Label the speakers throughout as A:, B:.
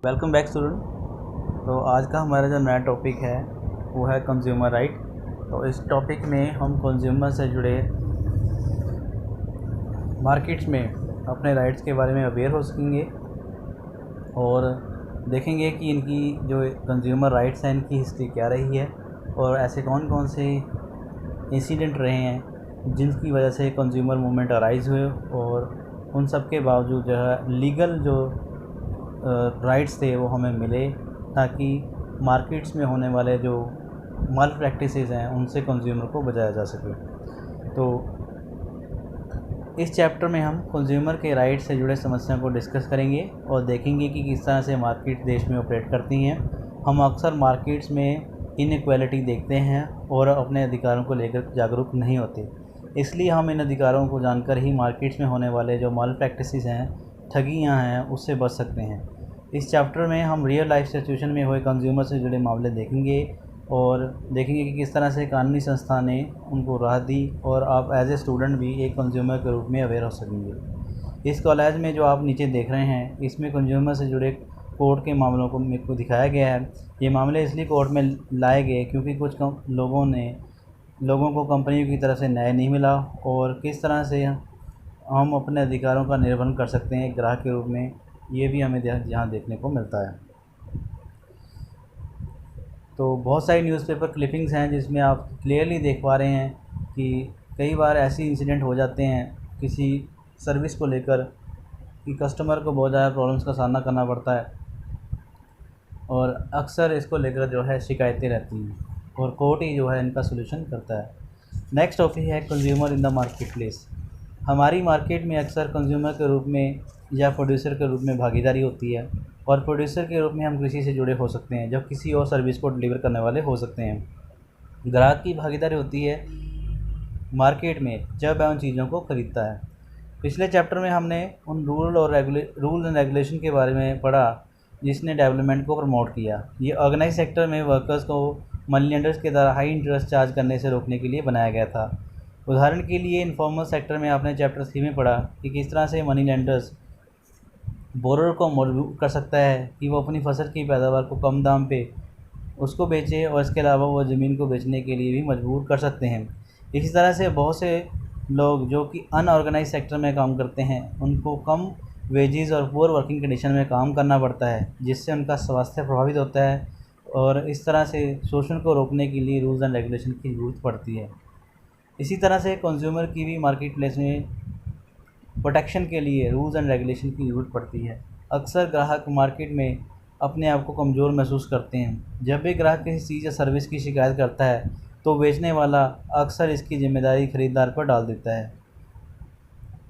A: Welcome back student. तो आज का हमारा जो नया टॉपिक है वो है कंज्यूमर राइट। तो इस टॉपिक में हम कंज्यूमर से जुड़े मार्केट्स में अपने राइट्स के बारे में अवेयर हो सकेंगे और देखेंगे कि इनकी जो कंज्यूमर राइट्स हैं इनकी हिस्ट्री क्या रही है और ऐसे कौन कौन से इंसिडेंट रहे हैं जिनकी वजह से कंज्यूमर मूवमेंट अराइज़ हुए और उन सब के बावजूद जो है लीगल जो राइट्स थे वो हमें मिले ताकि मार्केट्स में होने वाले जो माल प्रैक्टिसेस हैं उनसे कंज्यूमर को बचाया जा सके। तो इस चैप्टर में हम कंज्यूमर के राइट से जुड़े समस्याओं को डिस्कस करेंगे और देखेंगे कि किस तरह से मार्केट देश में ऑपरेट करती हैं। हम अक्सर मार्केट्स में इनइक्वालिटी देखते हैं और अपने अधिकारों को लेकर जागरूक नहीं होते, इसलिए हम इन अधिकारों को जानकर ही मार्केट्स में होने वाले जो माल प्रैक्टिसेस हैं, ठगियाँ हैं, उससे बच सकते हैं। इस चैप्टर में हम रियल लाइफ सिचुएशन में हुए कंज्यूमर से जुड़े मामले देखेंगे और देखेंगे कि किस तरह से कानूनी संस्था ने उनको राह दी और आप एज ए स्टूडेंट भी एक कंज्यूमर के रूप में अवेयर हो सकेंगे। इस कॉलेज में जो आप नीचे देख रहे हैं इसमें कंज्यूमर से जुड़े कोर्ट के मामलों को मेरे को दिखाया गया है। ये मामले इसलिए कोर्ट में लाए गए क्योंकि कुछ लोगों को कंपनियों की तरफ से न्याय नहीं मिला और किस तरह से हम अपने अधिकारों का निर्वहन कर सकते हैं एक ग्राहक के रूप में, ये भी हमें यहाँ देखने को मिलता है। तो बहुत सारी न्यूज़पेपर क्लिपिंग्स हैं जिसमें आप क्लियरली देख पा रहे हैं कि कई बार ऐसे इंसिडेंट हो जाते हैं किसी सर्विस को लेकर कि कस्टमर को बहुत ज़्यादा प्रॉब्लम्स का सामना करना पड़ता है और अक्सर इसको लेकर जो है शिकायतें रहती हैं और कोर्ट ही जो है इनका सोल्यूशन करता है। नेक्स्ट टॉपिक है consumer in the market place. हमारी मार्केट में अक्सर कंज्यूमर के रूप में या प्रोड्यूसर के रूप में भागीदारी होती है और प्रोड्यूसर के रूप में हम कृषि से जुड़े हो सकते हैं जब किसी और सर्विस को डिलीवर करने वाले हो सकते हैं। ग्राहक की भागीदारी होती है मार्केट में जब वह उन चीज़ों को खरीदता है। पिछले चैप्टर में हमने उन रूल एंड रेगुलेशन के बारे में पढ़ा जिसने डेवलपमेंट को प्रमोट किया। ये ऑर्गेनाइज सेक्टर में वर्कर्स को मनी लेंडर्स के द्वारा हाई इंटरेस्ट चार्ज करने से रोकने के लिए बनाया गया था। उदाहरण के लिए इनफॉर्मल सेक्टर में आपने चैप्टर 3 में पढ़ा कि किस तरह से मनी लेंडर्स बोरर को मजबूर कर सकता है कि वो अपनी फसल की पैदावार को कम दाम पे उसको बेचे और इसके अलावा वो ज़मीन को बेचने के लिए भी मजबूर कर सकते हैं। इसी तरह से बहुत से लोग जो कि अनऑर्गेनाइज सेक्टर में काम करते हैं उनको कम वेजेस और पुअर वर्किंग कंडीशन में काम करना पड़ता है जिससे उनका स्वास्थ्य प्रभावित होता है और इस तरह से शोषण को रोकने के लिए रूल्स एंड रेगुलेशन की ज़रूरत पड़ती है। इसी तरह से कंज्यूमर की भी मार्केट प्लेस में प्रोटेक्शन के लिए रूल्स एंड रेगुलेशन की ज़रूरत पड़ती है। अक्सर ग्राहक मार्केट में अपने आप को कमज़ोर महसूस करते हैं। जब भी ग्राहक किसी चीज़ या सर्विस की शिकायत करता है तो बेचने वाला अक्सर इसकी जिम्मेदारी खरीदार पर डाल देता है।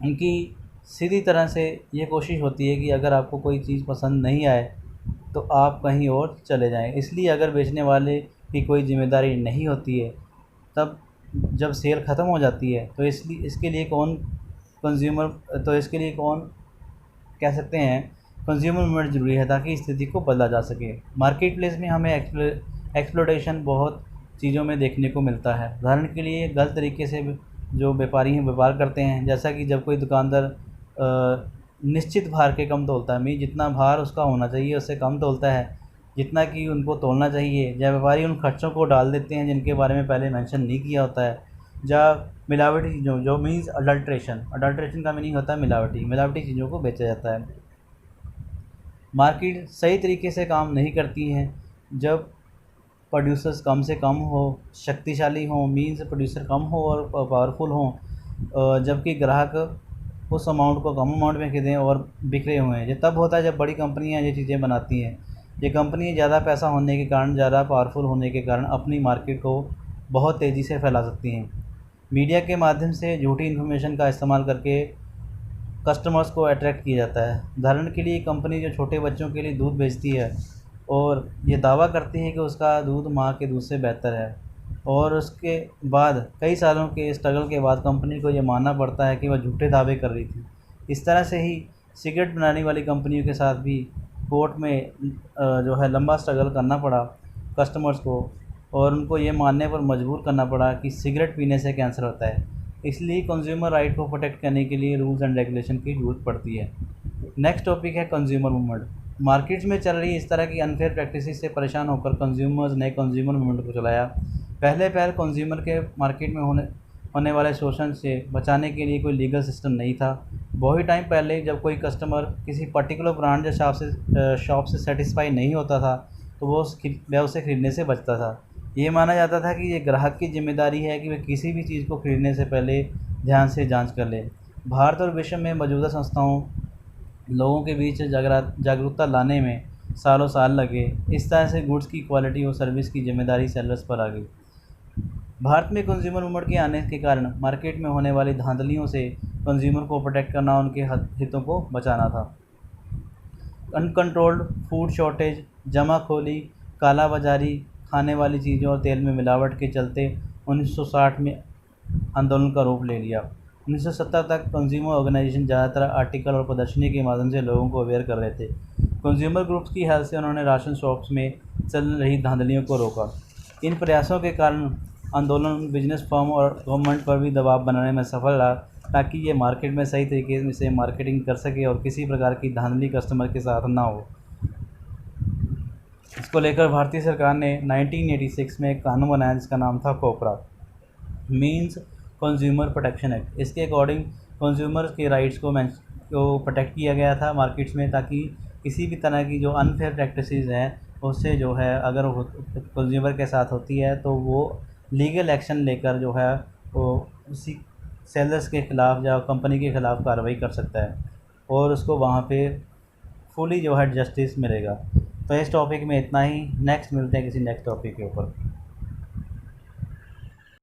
A: उनकी सीधी तरह से ये कोशिश होती है कि अगर आपको कोई चीज़ पसंद नहीं आए तो आप कहीं और चले जाएं। इसलिए अगर बेचने वाले की कोई जिम्मेदारी नहीं होती है तब जब सेल ख़त्म हो जाती है तो इसके लिए कौन कह सकते हैं कंज्यूमर मूवमेंट ज़रूरी है ताकि स्थिति को बदला जा सके। मार्केट प्लेस में हमें एक्सप्लोटेशन बहुत चीज़ों में देखने को मिलता है। उदाहरण के लिए गलत तरीके से जो व्यापारी हैं व्यापार करते हैं, जैसा कि जब कोई दुकानदार निश्चित भार के कम तोलता है, जितना भार उसका होना चाहिए उससे कम तोलता है जितना कि उनको तोलना चाहिए, या व्यापारी उन खर्चों को डाल देते हैं जिनके बारे में पहले मेंशन नहीं किया होता है, या मिलावटी चीज़ों जो मीन्स अडल्ट्रेशन का मीनिंग होता है मिलावटी चीज़ों को बेचा जाता है। मार्केट सही तरीके से काम नहीं करती हैं जब प्रोड्यूसर्स कम से कम हो, शक्तिशाली हों, मीन्स प्रोड्यूसर कम हो और पावरफुल हों, जबकि ग्राहक उस अमाउंट को कम अमाउंट में खरीदें और बिक रहे हुए हैं। ये तब होता है जब बड़ी कंपनियां ये चीज़ें बनाती हैं। ये कंपनी ज़्यादा पैसा होने के कारण, ज़्यादा पावरफुल होने के कारण अपनी मार्केट को बहुत तेज़ी से फैला सकती हैं। मीडिया के माध्यम से झूठी इन्फॉर्मेशन का इस्तेमाल करके कस्टमर्स को अट्रैक्ट किया जाता है। उदाहरण के लिए कंपनी जो छोटे बच्चों के लिए दूध बेचती है और ये दावा करती है कि उसका दूध माँ के दूध से बेहतर है, और उसके बाद कई सालों के स्ट्रगल के बाद कंपनी को ये मानना पड़ता है कि वह झूठे दावे कर रही थी। इस तरह से ही सिगरेट बनाने वाली कंपनियों के साथ भी कोर्ट में जो है लंबा स्ट्रगल करना पड़ा कस्टमर्स को, और उनको ये मानने पर मजबूर करना पड़ा कि सिगरेट पीने से कैंसर होता है। इसलिए कंज्यूमर राइट को प्रोटेक्ट करने के लिए रूल्स एंड रेगुलेशन की ज़रूरत पड़ती है। नेक्स्ट टॉपिक है कंज्यूमर मूवमेंट। मार्केट्स में चल रही इस तरह की अनफेयर प्रैक्टिसेस से परेशान होकर कंज्यूमर्स ने कंज्यूमर मूवमेंट को चलाया। पहले पहल कंज्यूमर के मार्केट में होने वाले शोषण से बचाने के लिए कोई लीगल सिस्टम नहीं था। बहुत ही टाइम पहले जब कोई कस्टमर किसी पर्टिकुलर ब्रांड या शॉप से सेटिस्फाई नहीं होता था, तो वह उसे खरीदने से बचता था। ये माना जाता था कि ये ग्राहक की जिम्मेदारी है कि वह किसी भी चीज़ को खरीदने से पहले ध्यान से जांच कर ले। भारत और विश्व में मौजूदा संस्थाओं लोगों के बीच जागरूकता लाने में सालों साल लगे। इस तरह से गुड्स की क्वालिटी और सर्विस की जिम्मेदारी सेलर्स पर आ गई। भारत में कंज्यूमर मूवमेंट के आने के कारण मार्केट में होने वाली धांधलियों से कंज्यूमर को प्रोटेक्ट करना, उनके हितों को बचाना था। अनकंट्रोल्ड फूड शॉर्टेज, जमाखोरी, काला बाजारी, खाने वाली चीज़ों और तेल में मिलावट के चलते 1960 में आंदोलन का रूप ले लिया। 1970 तक कंज्यूमर ऑर्गेनाइजेशन ज़्यादातर आर्टिकल और प्रदर्शनी के माध्यम से लोगों को अवेयर कर रहे थे। कंज्यूमर ग्रुप्स की हेल्प से उन्होंने राशन शॉप्स में चल रही धांधलियों को रोका। इन प्रयासों के कारण आंदोलन बिजनेस फर्म और गवर्नमेंट पर भी दबाव बनाने में सफल रहा, ताकि ये मार्केट में सही तरीके से मार्केटिंग कर सके और किसी प्रकार की धांधली कस्टमर के साथ ना हो। इसको लेकर भारतीय सरकार ने 1986 में एक कानून बनाया जिसका नाम था कोपरा, मीन्स कंज्यूमर प्रोटेक्शन एक्ट। इसके अकॉर्डिंग कंज्यूमर्स के राइट्स को प्रोटेक्ट किया गया था मार्केट्स में, ताकि किसी भी तरह की जो अनफेयर प्रैक्टिसेस हैं उससे जो है अगर वो कंज्यूमर के साथ होती है तो वो लीगल एक्शन लेकर जो है वो उसी सेलर्स के ख़िलाफ़ या कंपनी के ख़िलाफ़ कार्रवाई कर सकता है और उसको वहाँ पे फुली जो है जस्टिस मिलेगा। तो इस टॉपिक में इतना ही। नेक्स्ट मिलते हैं किसी नेक्स्ट टॉपिक के ऊपर।